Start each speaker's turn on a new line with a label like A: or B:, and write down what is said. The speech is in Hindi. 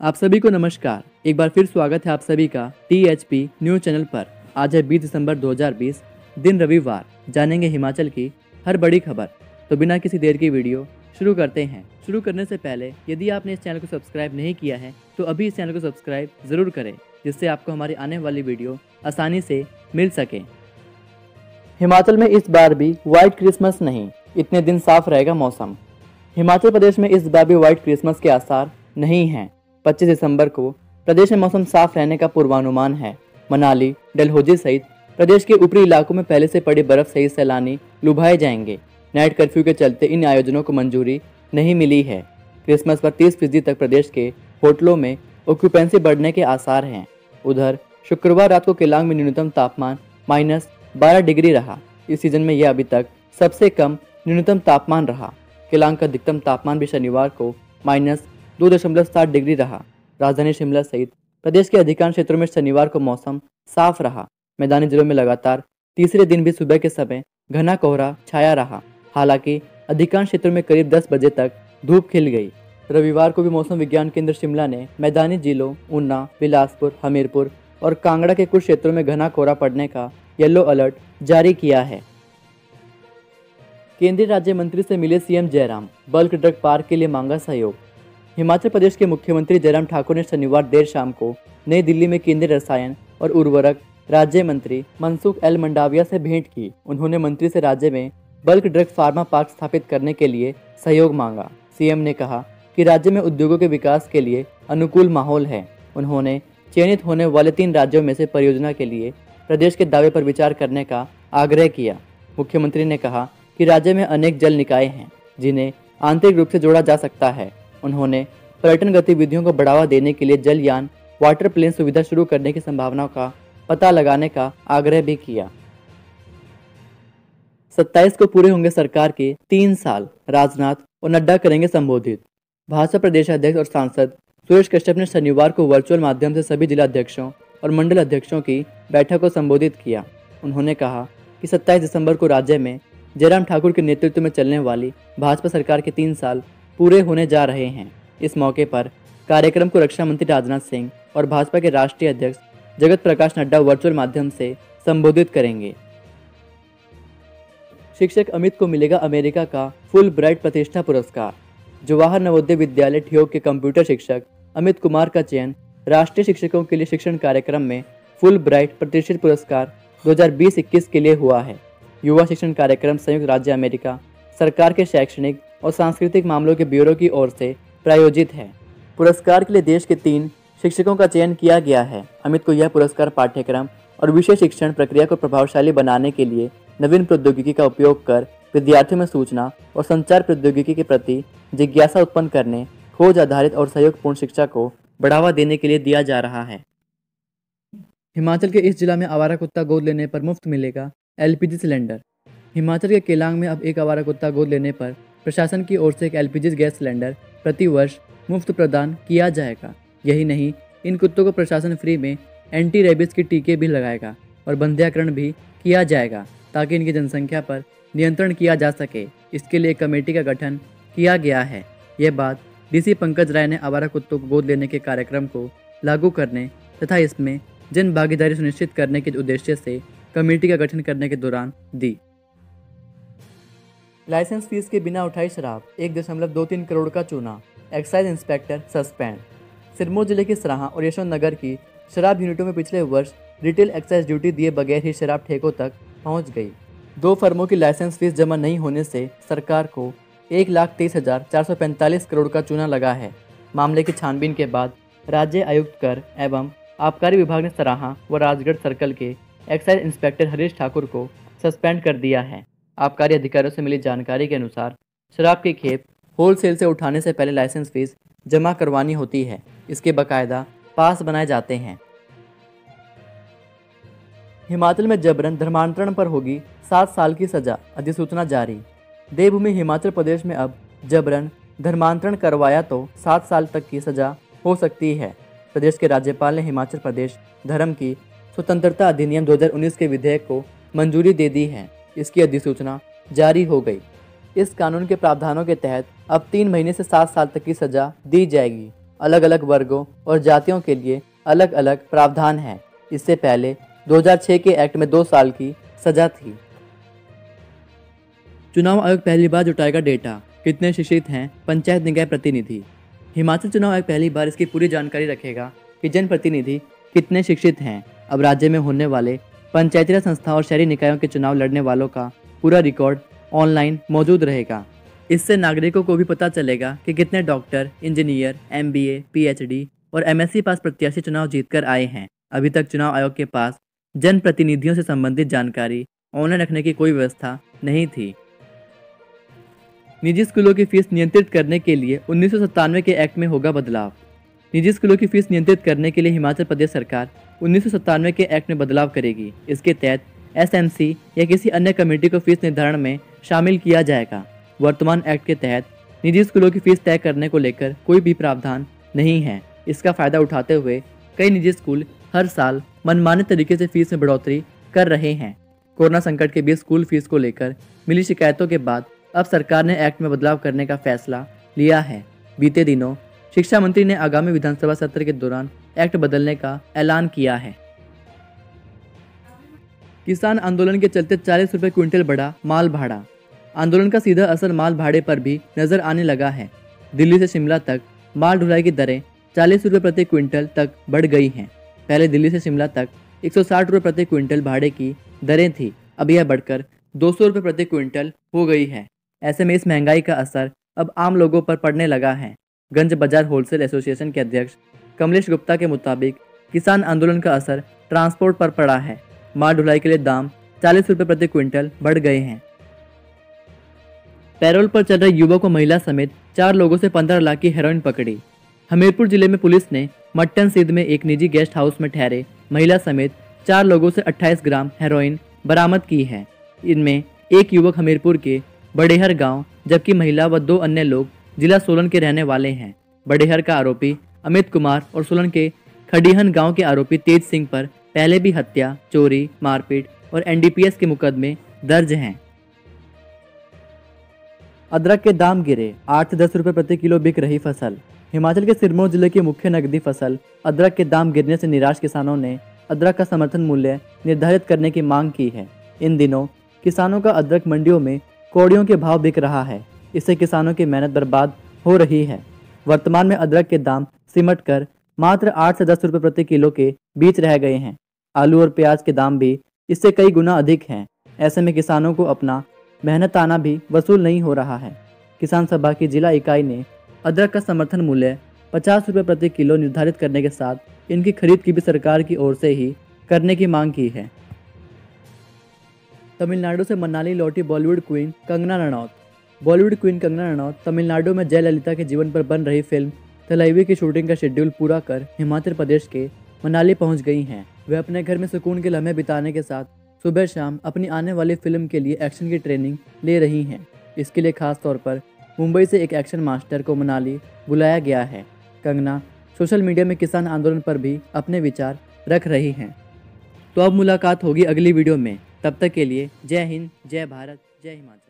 A: आप सभी को नमस्कार। एक बार फिर स्वागत है आप सभी का THP न्यूज चैनल पर। आज है 20 दिसंबर 2020, दिन रविवार। जानेंगे हिमाचल की हर बड़ी खबर। तो बिना किसी देर की वीडियो शुरू करते हैं। शुरू करने से पहले यदि आपने इस चैनल को सब्सक्राइब नहीं किया है तो अभी इस चैनल को सब्सक्राइब जरूर करें, जिससे आपको हमारी आने वाली वीडियो आसानी से मिल सके। हिमाचल में इस बार भी व्हाइट क्रिसमस नहीं, इतने दिन साफ रहेगा मौसम। हिमाचल प्रदेश में इस बार भी व्हाइट क्रिसमस के आसार नहीं हैं। 25 दिसंबर को प्रदेश में मौसम साफ रहने का पूर्वानुमान है। मनाली, डलहौजी सहित प्रदेश के ऊपरी इलाकों में पहले से पड़ी बर्फ सहित सैलानी लुभाए जाएंगे। नाइट कर्फ्यू के चलते इन आयोजनों को मंजूरी नहीं मिली है। क्रिसमस पर 30% तक प्रदेश के होटलों में ऑक्यूपेंसी बढ़ने के आसार हैं। उधर शुक्रवार रात को केलांग में न्यूनतम तापमान -12 डिग्री रहा। इस सीजन में यह अभी तक सबसे कम न्यूनतम तापमान रहा। केलांग का अधिकतम तापमान भी शनिवार को -2.7 डिग्री रहा। राजधानी शिमला सहित प्रदेश के अधिकांश क्षेत्रों में शनिवार को मौसम साफ रहा। मैदानी जिलों में लगातार तीसरे दिन भी सुबह के समय घना कोहरा छाया रहा। हालांकि अधिकांश क्षेत्रों में करीब 10 बजे तक धूप खिल गई। रविवार को भी मौसम विज्ञान केंद्र शिमला ने मैदानी जिलों ऊना, बिलासपुर, हमीरपुर और कांगड़ा के कुछ क्षेत्रों में घना कोहरा पड़ने का येलो अलर्ट जारी किया है। केंद्रीय राज्य मंत्री से मिले CM Jairam, bulk drug park के लिए मांगा सहयोग। हिमाचल प्रदेश के मुख्यमंत्री जयराम ठाकुर ने शनिवार देर शाम को नई दिल्ली में केंद्रीय रसायन और उर्वरक राज्य मंत्री मनसुख एल मंडाविया से भेंट की। उन्होंने मंत्री से राज्य में बल्क ड्रग फार्मा पार्क स्थापित करने के लिए सहयोग मांगा। सीएम ने कहा कि राज्य में उद्योगों के विकास के लिए अनुकूल माहौल है। उन्होंने चयनित होने वाले 3 राज्यों में से परियोजना के लिए प्रदेश के दावे पर विचार करने का आग्रह किया। मुख्यमंत्री ने कहा कि राज्य में अनेक जल निकाय हैं जिन्हें आंतरिक रूप से जोड़ा जा सकता है। उन्होंने पर्यटन गतिविधियों को बढ़ावा देने के लिए जलयान वाटर प्लेन सुविधा शुरू करने की संभावनाओं का पता लगाने का आग्रह भी किया। 27 को पूरे होंगे सरकार के 3 साल, राजनाथ और नड्डा करेंगे संबोधित। भाजपा प्रदेश अध्यक्ष और सांसद सुरेश कश्यप ने शनिवार को वर्चुअल माध्यम से सभी जिला अध्यक्षों और मंडल अध्यक्षों की बैठक को संबोधित किया। उन्होंने कहा कि 27 दिसंबर को राज्य में जयराम ठाकुर के नेतृत्व में चलने वाली भाजपा सरकार के 3 साल पूरे होने जा रहे हैं। इस मौके पर कार्यक्रम को रक्षा मंत्री राजनाथ सिंह और भाजपा के राष्ट्रीय अध्यक्ष जगत प्रकाश नड्डा वर्चुअल माध्यम से संबोधित करेंगे। शिक्षक अमित को मिलेगा अमेरिका का फुल ब्राइट प्रतिष्ठा पुरस्कार। जवाहर नवोदय विद्यालय ठियोग के कंप्यूटर शिक्षक अमित कुमार का चयन राष्ट्रीय शिक्षकों के लिए शिक्षण कार्यक्रम में फुल ब्राइट प्रतिष्ठित पुरस्कार 2020-21 के लिए हुआ है। युवा शिक्षण कार्यक्रम संयुक्त राज्य अमेरिका सरकार के शैक्षणिक और सांस्कृतिक मामलों के ब्यूरो की ओर से प्रायोजित है। पुरस्कार के लिए देश के 3 शिक्षकों का चयन किया गया है। अमित को यह पुरस्कार पाठ्यक्रम और विषय शिक्षण प्रक्रिया को प्रभावशाली बनाने के लिए नवीन प्रौद्योगिकी का उपयोग कर विद्यार्थियों में सूचना और संचार प्रौद्योगिकी के प्रति जिज्ञासा उत्पन्न करने, खोज आधारित और सहयोगपूर्ण शिक्षा को बढ़ावा देने के लिए दिया जा रहा है। हिमाचल के इस जिला में आवारा कुत्ता गोद लेने पर मुफ्त मिलेगा LPG सिलेंडर। हिमाचल के केलांग में अब एक आवारा कुत्ता गोद लेने पर प्रशासन की ओर से एक LPG गैस सिलेंडर प्रति वर्ष मुफ्त प्रदान किया जाएगा। यही नहीं, इन कुत्तों को प्रशासन फ्री में एंटी रेबीज के टीके भी लगाएगा और बंध्याकरण भी किया जाएगा ताकि इनकी जनसंख्या पर नियंत्रण किया जा सके। इसके लिए एक कमेटी का गठन किया गया है। यह बात DC पंकज राय ने आवारा कुत्तों को गोद लेने के कार्यक्रम को लागू करने तथा इसमें जन भागीदारी सुनिश्चित करने के उद्देश्य से कमेटी का गठन करने के दौरान दी। लाइसेंस फीस के बिना उठाई शराब, 1.23 करोड़ का चूना। Excise inspector suspend. सिरमौर जिले के सराहां और यशवंतनगर की शराब यूनिटों में पिछले वर्ष रिटेल एक्साइज ड्यूटी दिए बगैर ही शराब ठेकों तक पहुंच गई। 2 फर्मों की लाइसेंस फीस जमा नहीं होने से सरकार को 1,23,445 करोड़ का चूना लगा है। मामले की छानबीन के बाद राज्य आयुक्त कर एवं आबकारी विभाग ने सराहां व राजगढ़ सर्कल के एक्साइज इंस्पेक्टर हरीश ठाकुर को सस्पेंड कर दिया है। आबकारी अधिकारियों से मिली जानकारी के अनुसार शराब की खेप होलसेल से उठाने से पहले लाइसेंस फीस जमा करवानी होती है। इसके बाकायदा पास बनाए जाते हैं। हिमाचल में जबरन धर्मांतरण पर होगी 7 साल की सजा, अधिसूचना जारी। देवभूमि हिमाचल प्रदेश में अब जबरन धर्मांतरण करवाया तो 7 साल तक की सजा हो सकती है। प्रदेश के राज्यपाल ने हिमाचल प्रदेश धर्म की स्वतंत्रता अधिनियम 2019 के विधेयक को मंजूरी दे दी है। इसकी अधिसूचना जारी हो गई। इस कानून के प्रावधानों के तहत अब 3 महीने से 7 साल तक की सजा दी जाएगी। अलग अलग वर्गों और जातियों के लिए अलग अलग प्रावधान हैं। इससे पहले 2006 के एक्ट में 2 साल की सजा थी। चुनाव आयोग पहली बार जुटाएगा डेटा, कितने शिक्षित हैं पंचायत निकाय प्रतिनिधि। हिमाचल चुनाव आयोग पहली बार इसकी पूरी जानकारी रखेगा कि जनप्रतिनिधि कितने शिक्षित हैं। अब राज्य में होने वाले पंचायती राज संस्थाओं और शहरी निकायों के चुनाव लड़ने वालों का पूरा रिकॉर्ड ऑनलाइन मौजूद रहेगा। इससे नागरिकों को भी पता चलेगा कि कितने डॉक्टर, इंजीनियर, MBA, PhD और MSc पास प्रत्याशी चुनाव जीतकर आए हैं। अभी तक चुनाव आयोग के पास जनप्रतिनिधियों से संबंधित जानकारी ऑनलाइन रखने की कोई व्यवस्था नहीं थी। निजी स्कूलों की फीस नियंत्रित करने के लिए 1997 के एक्ट में होगा बदलाव। निजी स्कूलों की फीस नियंत्रित करने के लिए हिमाचल प्रदेश सरकार 1997 के एक्ट में बदलाव करेगी। इसके तहत SMC या किसी अन्य कमेटी को फीस निर्धारण में शामिल किया जाएगा। वर्तमान एक्ट के तहत निजी स्कूलों की फीस तय करने को लेकर कोई भी प्रावधान नहीं है। इसका फायदा उठाते हुए कई निजी स्कूल हर साल मनमाने तरीके से फीस में बढ़ोतरी कर रहे हैं। कोरोना संकट के बीच स्कूल फीस को लेकर मिली शिकायतों के बाद अब सरकार ने एक्ट में बदलाव करने का फैसला लिया है। बीते दिनों शिक्षा मंत्री ने आगामी विधानसभा सत्र के दौरान एक्ट बदलने का ऐलान किया है। किसान आंदोलन के चलते 40 रुपये क्विंटल बढ़ा माल भाड़ा। आंदोलन का सीधा असर माल भाड़े पर भी नजर आने लगा है। दिल्ली से शिमला तक माल ढुलाई की दरें 40 रुपये प्रति क्विंटल तक बढ़ गई हैं। पहले दिल्ली से शिमला तक 160 रुपये प्रति क्विंटल भाड़े की दरें थी, अब यह बढ़कर 200 रुपये प्रति क्विंटल हो गई है। ऐसे में इस महंगाई का असर अब आम लोगों पर पड़ने लगा है। गंज बाजार होलसेल एसोसिएशन के अध्यक्ष कमलेश गुप्ता के मुताबिक किसान आंदोलन का असर ट्रांसपोर्ट पर पड़ा है। माल ढुलाई के लिए दाम 40 रुपये प्रति क्विंटल बढ़ गए हैं। पैरोल पर चल रहे युवक और महिला समेत 4 लोगों से 15 लाख की हेरोइन पकड़ी। हमीरपुर जिले में पुलिस ने मट्टन सिद्ध में एक निजी गेस्ट हाउस में ठहरे महिला समेत 4 लोगों से 28 ग्राम हेरोइन बरामद की है। इनमें एक युवक हमीरपुर के बड़ेहर गांव जबकि महिला व 2 अन्य लोग जिला सोलन के रहने वाले हैं। बड़ेहर का आरोपी अमित कुमार और सोलन के खड़ीहन गांव के आरोपी तेज सिंह पर पहले भी हत्या, चोरी, मारपीट और NDPS के मुकदमे दर्ज हैं। अदरक के दाम गिरे, 8 से 10 रुपये प्रति किलो बिक रही फसल। हिमाचल के सिरमौर जिले की मुख्य नकदी फसल अदरक के दाम गिरने से निराश किसानों ने अदरक का समर्थन मूल्य निर्धारित करने की मांग की है। इन दिनों किसानों का अदरक मंडियों में कौड़ियों के भाव बिक रहा है। इससे किसानों की मेहनत बर्बाद हो रही है। वर्तमान में अदरक के दाम सिमट कर मात्र 8 से 10 रुपये प्रति किलो के बीच रह गए हैं। आलू और प्याज के दाम भी इससे कई गुना अधिक हैं। ऐसे में किसानों को अपना मेहनताना भी वसूल नहीं हो रहा है। किसान सभा की जिला इकाई ने अदरक का समर्थन मूल्य 50 रुपये प्रति किलो निर्धारित करने के साथ इनकी खरीद की भी सरकार की ओर से ही करने की मांग की है। तमिलनाडु से मनाली लौटी बॉलीवुड क्वीन कंगना रनौत। बॉलीवुड क्वीन कंगना रनौत तमिलनाडु में जयललिता के जीवन पर बन रही फिल्म थलाइवी की शूटिंग का शेड्यूल पूरा कर हिमाचल प्रदेश के मनाली पहुंच गई हैं। वे अपने घर में सुकून के लम्हे बिताने के साथ सुबह शाम अपनी आने वाली फिल्म के लिए एक्शन की ट्रेनिंग ले रही हैं। इसके लिए खास तौर पर मुंबई से एक एक्शन मास्टर को मनाली बुलाया गया है। कंगना सोशल मीडिया में किसान आंदोलन पर भी अपने विचार रख रही हैं। तो अब मुलाकात होगी अगली वीडियो में। तब तक के लिए जय हिंद, जय भारत, जय हिमाचल।